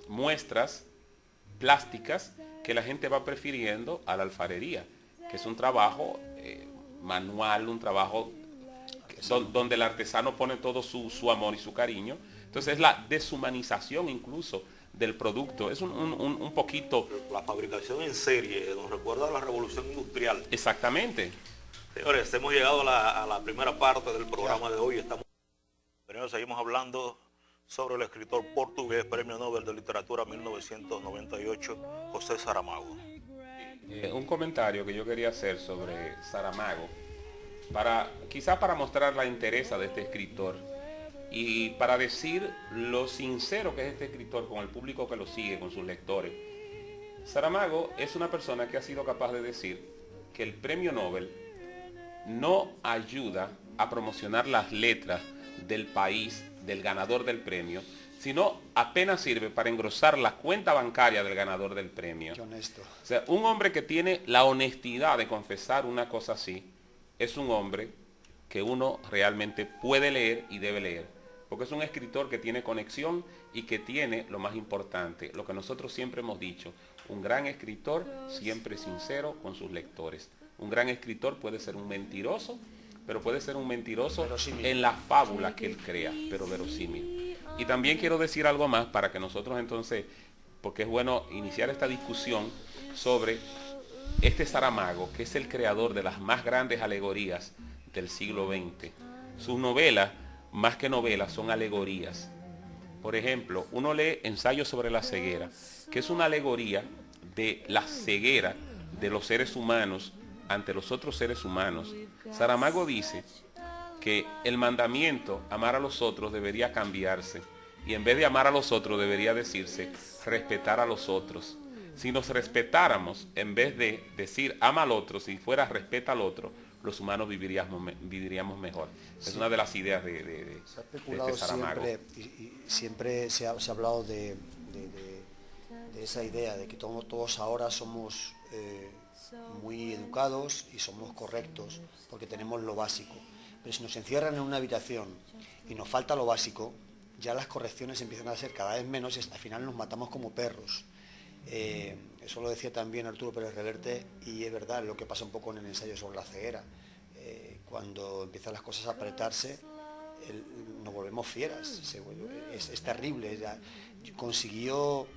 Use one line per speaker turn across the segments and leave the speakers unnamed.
muestras plásticas que la gente va prefiriendo a la alfarería, que es un trabajo manual, un trabajo donde el artesano pone todo su amor y su cariño. Entonces es la deshumanización incluso del producto. Es un poquito...
La fabricación en serie nos recuerda a la revolución industrial.
Exactamente.
Señores, hemos llegado a la primera parte del programa de hoy. Señores, seguimos hablando sobre el escritor portugués, Premio Nobel de Literatura 1998, José Saramago.
Un comentario que yo quería hacer sobre Saramago, quizá para mostrar la entereza de este escritor y para decir lo sincero que es este escritor con el público que lo sigue, con sus lectores. Saramago es una persona que ha sido capaz de decir que el Premio Nobel no ayuda a promocionar las letras del país, del ganador del premio, sino apenas sirve para engrosar la cuenta bancaria del ganador del premio.
Qué honesto.
O sea, un hombre que tiene la honestidad de confesar una cosa así, es un hombre que uno realmente puede leer y debe leer. Porque es un escritor que tiene conexión y que tiene lo más importante, lo que nosotros siempre hemos dicho, un gran escritor siempre sincero con sus lectores. Un gran escritor puede ser un mentiroso, pero puede ser un mentiroso verosímil en la fábula que él crea, pero verosímil. Y también quiero decir algo más para que nosotros entonces, porque es bueno iniciar esta discusión sobre este Saramago, que es el creador de las más grandes alegorías del siglo XX. Sus novelas, más que novelas, son alegorías. Por ejemplo, uno lee Ensayo sobre la ceguera, que es una alegoría de la ceguera de los seres humanos ante los otros seres humanos. Saramago dice que el mandamiento, amar a los otros, debería cambiarse. Y en vez de amar a los otros, debería decirse respetar a los otros. Si nos respetáramos, en vez de decir ama al otro, si fuera respeta al otro, los humanos viviríamos mejor. Sí. Es una de las ideas de
este Saramago. Siempre se ha hablado de esa idea de que todos ahora somos muy educados y somos correctos porque tenemos lo básico. Pero si nos encierran en una habitación y nos falta lo básico, ya las correcciones empiezan a ser cada vez menos y al final nos matamos como perros. Eso lo decía también Arturo Pérez Reverte y es verdad lo que pasa un poco en el ensayo sobre la ceguera. Cuando empiezan las cosas a apretarse, nos volvemos fieras. Es terrible. Consiguió,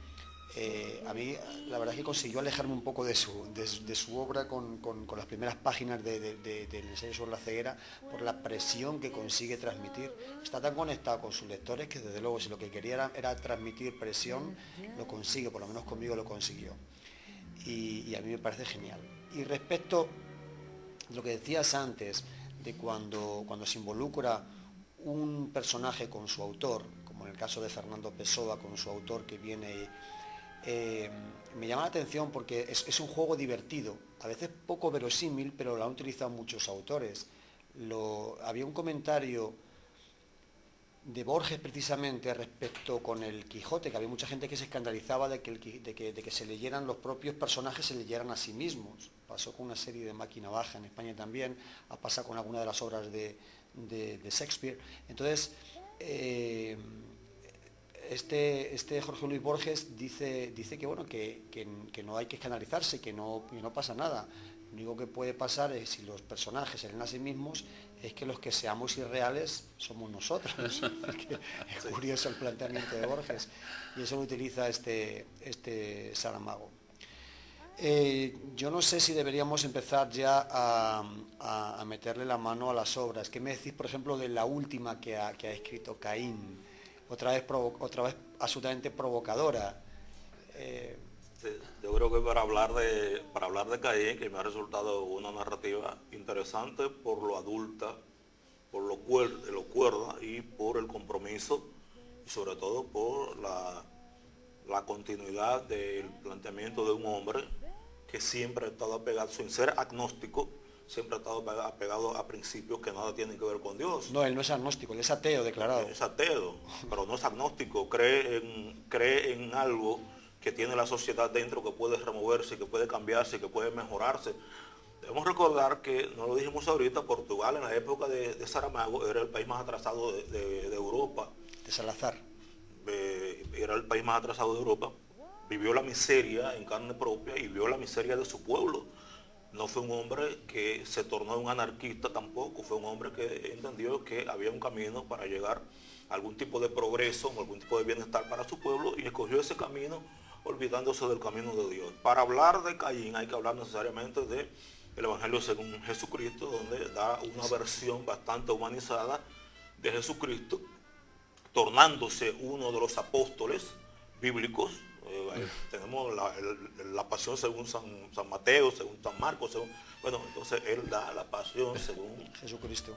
a mí la verdad es que consiguió alejarme un poco de su obra con las primeras páginas del ensayo sobre la ceguera por la presión que consigue transmitir. Está tan conectado con sus lectores que desde luego si lo que quería era transmitir presión, lo consigue, por lo menos conmigo lo consiguió. Y a mí me parece genial. Y respecto a lo que decías antes, de cuando se involucra un personaje con su autor, como en el caso de Fernando Pessoa con su autor que viene, me llama la atención porque es un juego divertido, a veces poco verosímil, pero lo han utilizado muchos autores. Había un comentario de Borges precisamente respecto con el Quijote, que había mucha gente que se escandalizaba de que se leyeran los propios personajes, se leyeran a sí mismos. Pasó con una serie de Máquina Baja en España también, ha pasado con alguna de las obras de Shakespeare. Entonces, este Jorge Luis Borges dice que bueno, que no hay que escandalizarse, que no pasa nada. Lo único que puede pasar es si los personajes se leen a sí mismos, es que los que seamos irreales somos nosotros. Es curioso el planteamiento de Borges y eso lo utiliza este Saramago. Yo no sé si deberíamos empezar ya a meterle la mano a las obras. ¿Qué me decís, por ejemplo, de la última que ha escrito Caín? Otra vez absolutamente provocadora.
Yo creo que para hablar de Caín, que me ha resultado una narrativa interesante por lo adulta, por lo cuerda y por el compromiso y sobre todo por la continuidad del planteamiento de un hombre que siempre ha estado apegado, sin ser agnóstico, siempre ha estado apegado a principios que nada tienen que ver con Dios.
No, él no es agnóstico, él es ateo declarado.
Es ateo, pero no es agnóstico, cree en algo que tiene la sociedad dentro, que puede removerse, que puede cambiarse, que puede mejorarse. Debemos recordar que, no lo dijimos ahorita, Portugal en la época de Saramago era el país más atrasado de Europa.
De Salazar.
era el país más atrasado de Europa, vivió la miseria en carne propia y vio la miseria de su pueblo. No fue un hombre que se tornó un anarquista tampoco, fue un hombre que entendió que había un camino para llegar a algún tipo de progreso, algún tipo de bienestar para su pueblo, y escogió ese camino olvidándose del camino de Dios. Para hablar de Caín hay que hablar necesariamente del Evangelio según Jesucristo, donde da una versión bastante humanizada de Jesucristo, tornándose uno de los apóstoles bíblicos. Tenemos la pasión según San Mateo, según San Marcos, bueno, entonces él da la pasión según
Jesucristo,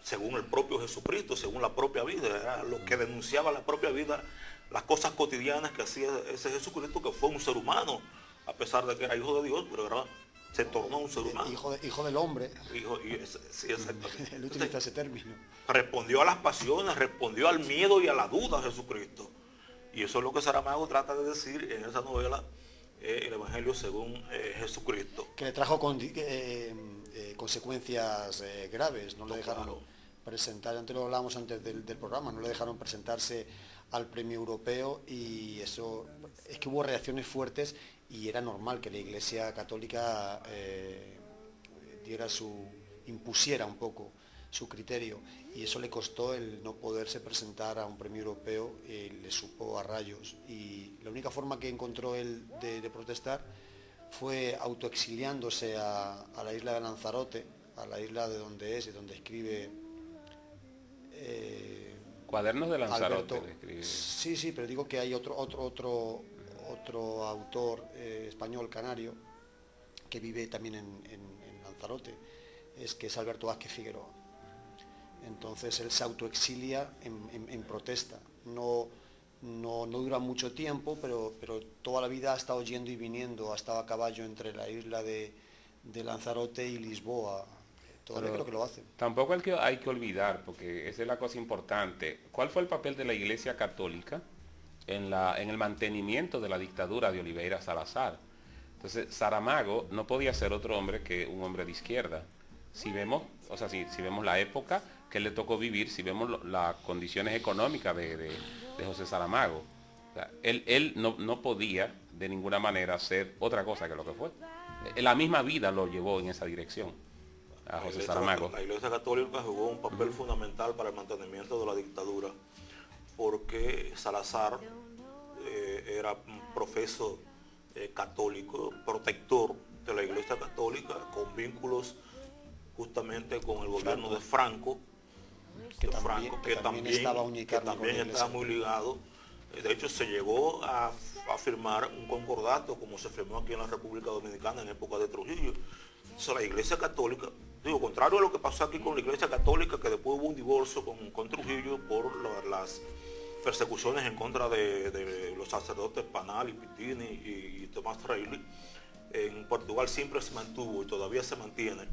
según el propio Jesucristo, según la propia vida, era lo que denunciaba la propia vida, las cosas cotidianas que hacía ese Jesucristo, que fue un ser humano, a pesar de que era hijo de Dios, pero se tornó un ser humano.
Hijo del hombre.
Sí, exactamente.
Él utiliza ese término.
Respondió a las pasiones, respondió al miedo y a la duda Jesucristo. Y eso es lo que Saramago trata de decir en esa novela, el Evangelio según Jesucristo.
Que le trajo consecuencias graves, no le dejaron presentar, antes lo hablábamos antes del programa, no le dejaron presentarse al premio europeo, y eso es que hubo reacciones fuertes, y era normal que la Iglesia Católica impusiera un poco su criterio, y eso le costó el no poderse presentar a un premio europeo, le supo a rayos, y la única forma que encontró él de protestar fue autoexiliándose a la isla de Lanzarote, a la isla de donde es y donde escribe
Cuadernos de Lanzarote.
Alberto. Sí, pero digo que hay otro autor español canario que vive también en Lanzarote, que es Alberto Vázquez Figueroa. Entonces él se autoexilia en protesta. No dura mucho tiempo, pero toda la vida ha estado yendo y viniendo, ha estado a caballo entre la isla de Lanzarote y Lisboa. Todavía creo que lo hace.
Tampoco hay que olvidar, porque esa es la cosa importante. ¿Cuál fue el papel de la Iglesia Católica en el mantenimiento de la dictadura de Oliveira Salazar? Entonces, Saramago no podía ser otro hombre que un hombre de izquierda. Si vemos la época que le tocó vivir, si vemos las condiciones económicas de José Saramago, o sea, él no podía de ninguna manera ser otra cosa que lo que fue. La misma vida lo llevó en esa dirección a José Saramago.
La Iglesia Católica jugó un papel fundamental para el mantenimiento de la dictadura, porque Salazar era un profeso católico, protector de la Iglesia Católica, con vínculos justamente con el gobierno de Franco, que también estaba muy ligado. De hecho, se llegó a firmar un concordato, como se firmó aquí en la República Dominicana en época de Trujillo. Entonces, la Iglesia Católica, contrario a lo que pasó aquí con la Iglesia Católica, que después hubo un divorcio con Trujillo por las persecuciones en contra de los sacerdotes Panal y Pitini y Tomás Reilly, en Portugal siempre se mantuvo y todavía se mantiene.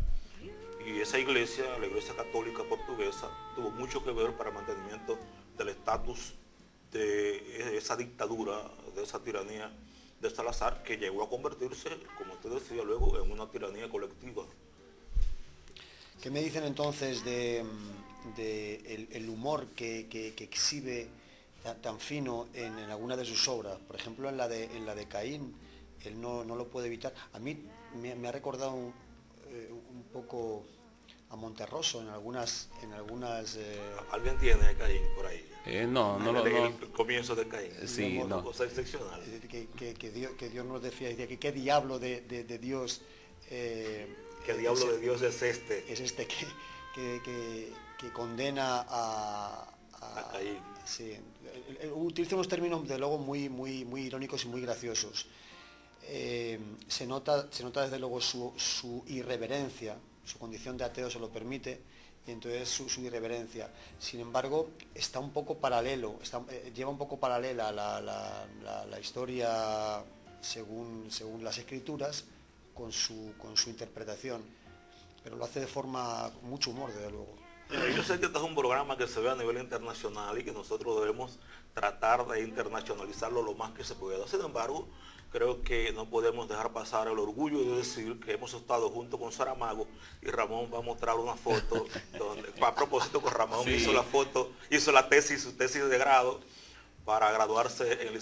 Y esa iglesia, la Iglesia Católica Portuguesa, tuvo mucho que ver para el mantenimiento del estatus de esa dictadura, de esa tiranía de Salazar, que llegó a convertirse, como usted decía luego, en una tiranía colectiva.
¿Qué me dicen entonces el humor que exhibe tan fino en alguna de sus obras? Por ejemplo, en la de Caín, él no lo puede evitar. A mí me ha recordado un poco a Monterroso en algunas
¿Alguien tiene a Caín por ahí?
El
comienzo de Caín.
Sí,
una cosa excepcional.
Que Dios nos decía que qué diablo de Dios.
¿Qué diablo de Dios es este?
Es este que condena a
Caín.
Sí, utiliza unos términos de luego muy irónicos y muy graciosos. Se nota desde luego su irreverencia, su condición de ateo se lo permite, y entonces su irreverencia. Sin embargo, está un poco paralelo, lleva un poco paralela la historia según las escrituras con su interpretación, pero lo hace de forma con mucho humor, desde luego.
Yo sé que este es un programa que se ve a nivel internacional y que nosotros debemos tratar de internacionalizarlo lo más que se pueda. Sin embargo, creo que no podemos dejar pasar el orgullo de decir que hemos estado junto con Saramago, y Ramón va a mostrar una foto donde, a propósito, con Ramón hizo la foto, hizo su tesis de grado para graduarse en